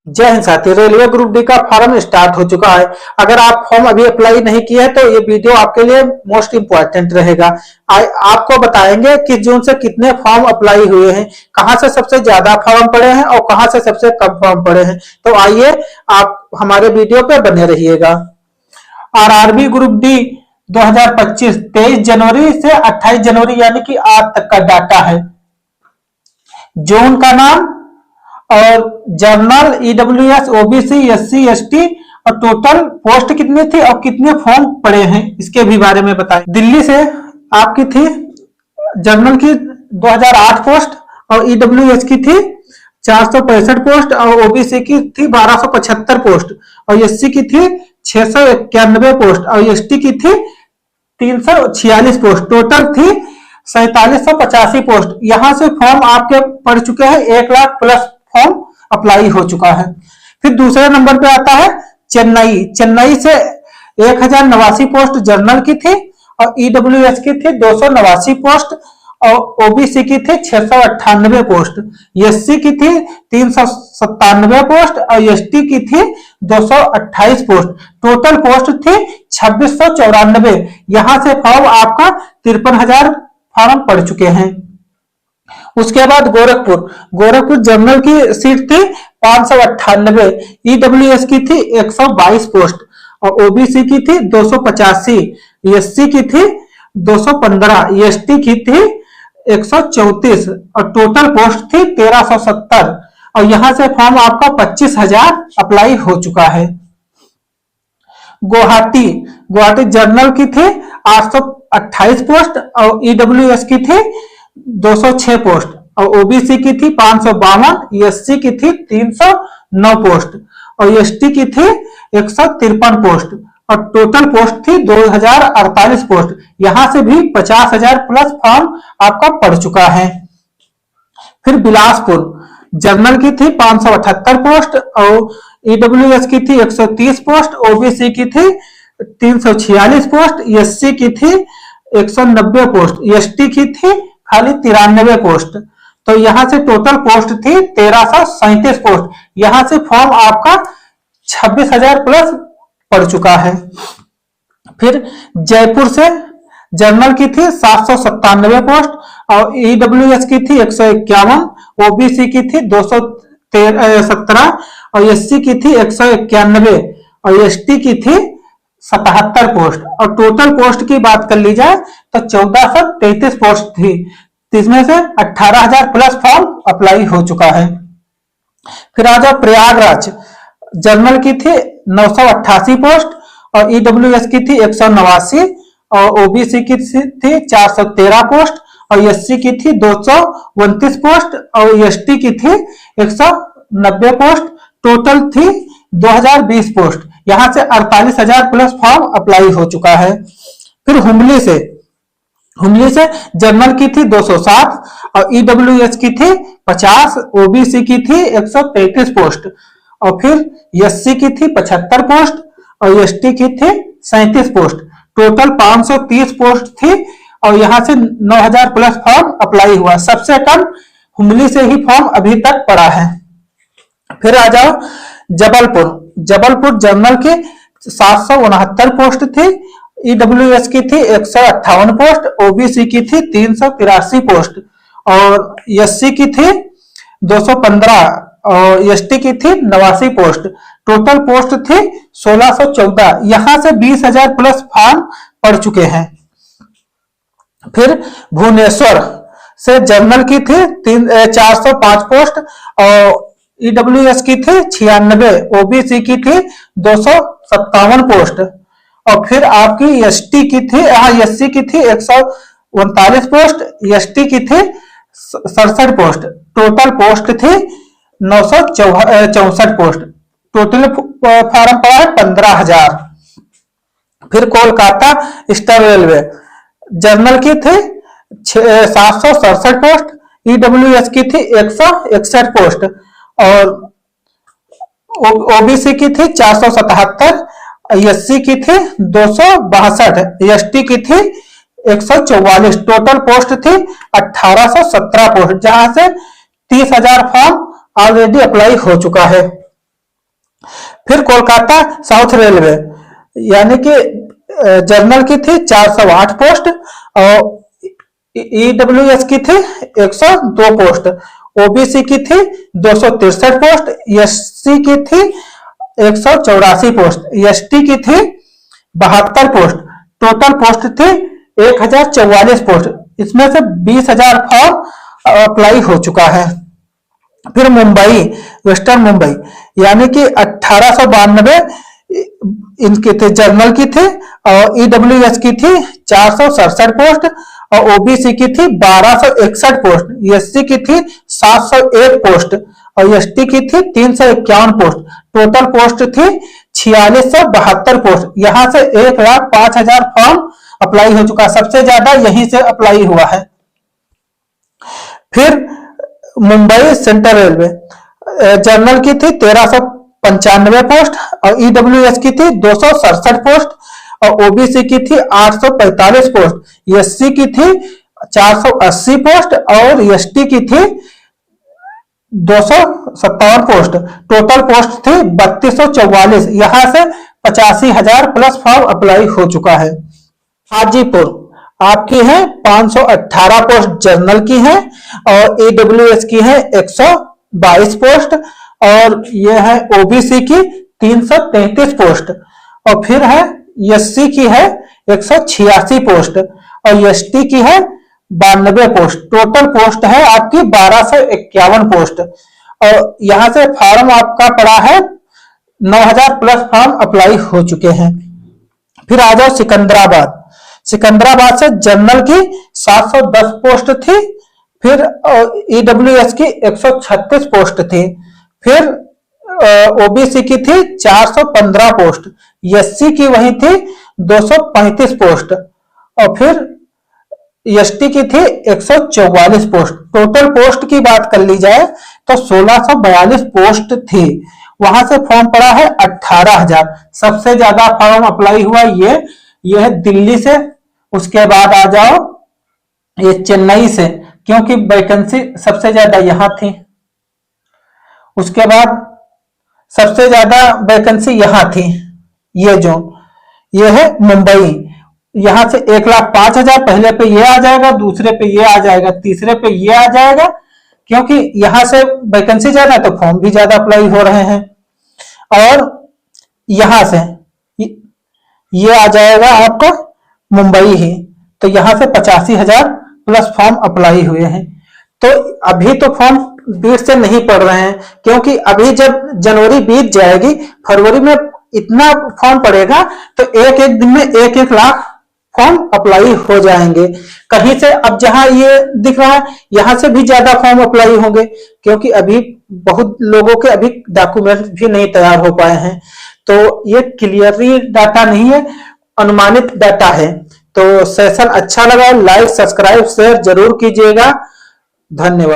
जय हिंद साथी, railway group D का फॉर्म स्टार्ट हो चुका है। अगर आप फॉर्म अभी अप्लाई नहीं किए हैं तो ये वीडियो आपके लिए मोस्ट इंपॉर्टेंट रहेगा। आपको बताएंगे किस जून से कितने फॉर्म अप्लाई हुए हैं, कहां से सबसे ज्यादा फॉर्म पड़े हैं और कहां से सबसे कम फॉर्म पड़े हैं। तो आइए आप हमारे वीडियो पे बने रहिएगा। आरआरबी ग्रुप डी 2025 23 जनवरी से 28 जनवरी यानी कि आज तक का डाटा है। जोन का नाम और journal, EWS, OBC, SC, ST और टोटल पोस्ट कितनी थी और कितने फॉर्म पड़े हैं इसके भी बारे में बताएं। दिल्ली से आपकी थी जर्नल की 2008 पोस्ट और ईडब्ल्यूएस की थी 465 पोस्ट और ओबीसी की थी 1275 पोस्ट और एससी की थी 691 पोस्ट और एसटी की थी 346 पोस्ट। टोटल थी 4785 पोस्ट। यहां से फॉर्म आपके पड़ चुके हैं 1 लाख प्लस फॉर्म अप्लाई हो चुका है। फिर दूसरे नंबर पे आता है चेन्नई। चेन्नई से 1089 पोस्ट जर्नल की थी और ईडब्ल्यूएस की थी 289 पोस्ट और ओबीसी की थी 698 पोस्ट, एससी की थी 397 पोस्ट और एसटी की थी 228 पोस्ट। टोटल पोस्ट थी 2694। यहां से फॉर्म आपका 53,000 फॉर्म पड़ चुके हैं। उसके बाद गोरखपुर जर्नल की सीट थी 598, ईडब्ल्यूएस की थी 122 पोस्ट और ओबीसी की थी 285, एससी की थी 215, एसटी की थी 134 और टोटल पोस्ट थी 1370 और यहां से फॉर्म आपका 25,000 अप्लाई हो चुका है। गुवाहाटी जर्नल की थी 828 पोस्ट और ईडब्ल्यूएस की थी 206 पोस्ट और ओबीसी की थी 552, एससी की थी 309 पोस्ट और एसटी की थी 153 पोस्ट और टोटल पोस्ट थी 2048 पोस्ट। यहां से भी 50,000 प्लस फॉर्म आपका पड़ चुका है। फिर बिलासपुर जर्नल की थी 578 पोस्ट और ईडब्ल्यूएस की थी 130 पोस्ट, ओबीसी की थी 346 पोस्ट, एससी की थी 190 पोस्ट, एसटी की थी खाली 93 पोस्ट। तो यहां से टोटल पोस्ट थी 1337 पोस्ट। यहां से फॉर्म आपका 26,000 प्लस पड़ चुका है। फिर जयपुर से जर्नल की थी 797 पोस्ट और ईडब्ल्यूएस की थी 151, ओबीसी की थी 217 और एससी की थी 191 और एसटी की थी 77 पोस्ट और टोटल पोस्ट की बात कर ली जाए तो 1433 पोस्ट थी। इसमें से 18,000 प्लस फॉर्म अप्लाई हो चुका है। फिर आ जाओ प्रयागराज जर्नल की थी 988 पोस्ट और ईडब्ल्यूएस की थी 189 और ओबीसी की थी 413 पोस्ट और एससी की थी 229 पोस्ट और एसटी की थी 190 पोस्ट। टोटल थी 2020 पोस्ट। यहां से 48,000 प्लस फॉर्म अप्लाई हो चुका है। फिर हुमली से जर्नल की थी 207 और ईडब्ल्यूएस की थी 50, ओबीसी की थी 133 पोस्ट और फिर एससी की थी 75 पोस्ट और एसटी की थी 37 पोस्ट। टोटल 530 पोस्ट थी और यहां से 9,000 प्लस फॉर्म अप्लाई हुआ। सबसे कम हुमली से ही फॉर्म अभी तक पड़ा है। फिर आ जाओ जबलपुर जर्नल की 769 पोस्ट थी, ईडब्ल्यूएस की थी 158 पोस्ट, ओबीसी की थी 383 पोस्ट और एससी की थी 215 और एसटी की थी 89 पोस्ट। टोटल पोस्ट थी 1614। यहां से 20,000 प्लस फॉर्म पड़ चुके हैं। फिर भुवनेश्वर से जर्नल की थी 405 पोस्ट और ईडब्ल्यूएस की थी 96, ओबीसी की थी 257 पोस्ट और फिर आपकी एसटी की थी एससी की थी 139 पोस्ट, एसटी की थी 67 पोस्ट। टोटल पोस्ट थी 964 पोस्ट। टोटल फॉर्म पड़ा है 15,000। फिर कोलकाता ईस्टर्न रेलवे जर्नल की थी 767 पोस्ट, ईडब्ल्यूएस की थी 161 पोस्ट और ओबीसी की थी 477, एससी की थी 262, एसटी की थी 144। टोटल पोस्ट थी 1817 पोस्ट, जहां से 30,000 फॉर्म ऑलरेडी अप्लाई हो चुका है। फिर कोलकाता साउथ रेलवे यानी कि जनरल की थी 408 पोस्ट और ईडब्ल्यूएस की थी 102 पोस्ट, ओबीसी की थी 263 पोस्ट, एससी की थी 184 पोस्ट, एसटी की थी 72 पोस्ट, टोटल पोस्ट थी 1044 पोस्ट। इसमें से 20,000 फॉर्म अप्लाई हो चुका है। फिर मुंबई, वेस्टर्न मुंबई यानी कि 1892 इनकी थी, जनरल की थी और ईडब्ल्यूएस की थी 467 पोस्ट और ओबीसी की थी 1261 पोस्ट, एससी की थी 701 पोस्ट और एसटी की थी 351 पोस्ट। टोटल पोस्ट थी 4672 पोस्ट। यहां से 1,05,000 फॉर्म अप्लाई हो चुका, सबसे ज्यादा यहीं से अप्लाई हुआ है। फिर मुंबई सेंट्रल रेलवे, जनरल की थी 1395 पोस्ट और ईडब्ल्यूएस की थी 267 पोस्ट और ओबीसी की थी 845 पोस्ट, एससी की थी 480 पोस्ट और एसटी की थी 257 पोस्ट। टोटल पोस्ट थी 3244। यहां से 85,000 प्लस फॉर्म अप्लाई हो चुका है। हाजीपुर आपकी है 518 पोस्ट जनरल की है और ईडब्ल्यूएस की है 122 पोस्ट और यह है ओबीसी की 333 पोस्ट और फिर है एससी की है 186 पोस्ट और एसटी की है 92 पोस्ट। टोटल पोस्ट है आपकी 1251 पोस्ट और यहां से फॉर्म आपका पड़ा है 9,000 प्लस फॉर्म अप्लाई हो चुके हैं। फिर आ जाओ सिकंदराबाद, सिकंदराबाद से जनरल की 710 पोस्ट थी, फिर ईडब्ल्यूएस की 136 पोस्ट थी, फिर ओबीसी की थी 415 पोस्ट, एससी की वही थी 235 पोस्ट और फिर एसटी की थी 144 पोस्ट। टोटल पोस्ट की बात कर ली जाए तो 1642 पोस्ट थी। वहां से फॉर्म पड़ा है 18,000। सबसे ज्यादा फॉर्म अप्लाई हुआ ये है दिल्ली से, उसके बाद आ जाओ ये चेन्नई से क्योंकि वैकेंसी सबसे ज्यादा यहां थी, उसके बाद सबसे ज्यादा वैकेंसी यहां थी। ये जोन ये है मुंबई, यहां से 1,05,000 पहले पे ये आ जाएगा, दूसरे पे ये आ जाएगा, तीसरे पे ये आ जाएगा क्योंकि यहां से वैकेंसी ज्यादा है तो फॉर्म भी ज्यादा अप्लाई हो रहे हैं। और यहां से ये आ जाएगा आपका मुंबई ही, तो यहां से 85,000 प्लस फॉर्म अप्लाई हुए हैं। तो अभी तो फॉर्म भीड़ से नहीं पड़ रहे हैं क्योंकि अभी जब जनवरी बीत जाएगी, फरवरी में इतना फॉर्म पड़ेगा तो एक एक दिन में 1-1 लाख फॉर्म अप्लाई हो जाएंगे। कहीं से अब जहां ये दिख रहा है यहां से भी ज्यादा फॉर्म अप्लाई होंगे क्योंकि अभी बहुत लोगों के अभी डॉक्यूमेंट भी नहीं तैयार हो पाए हैं। तो ये क्लियरली डाटा नहीं है, अनुमानित डाटा है। तो सेशन अच्छा लगा, लाइक सब्सक्राइब शेयर जरूर कीजिएगा। धन्यवाद।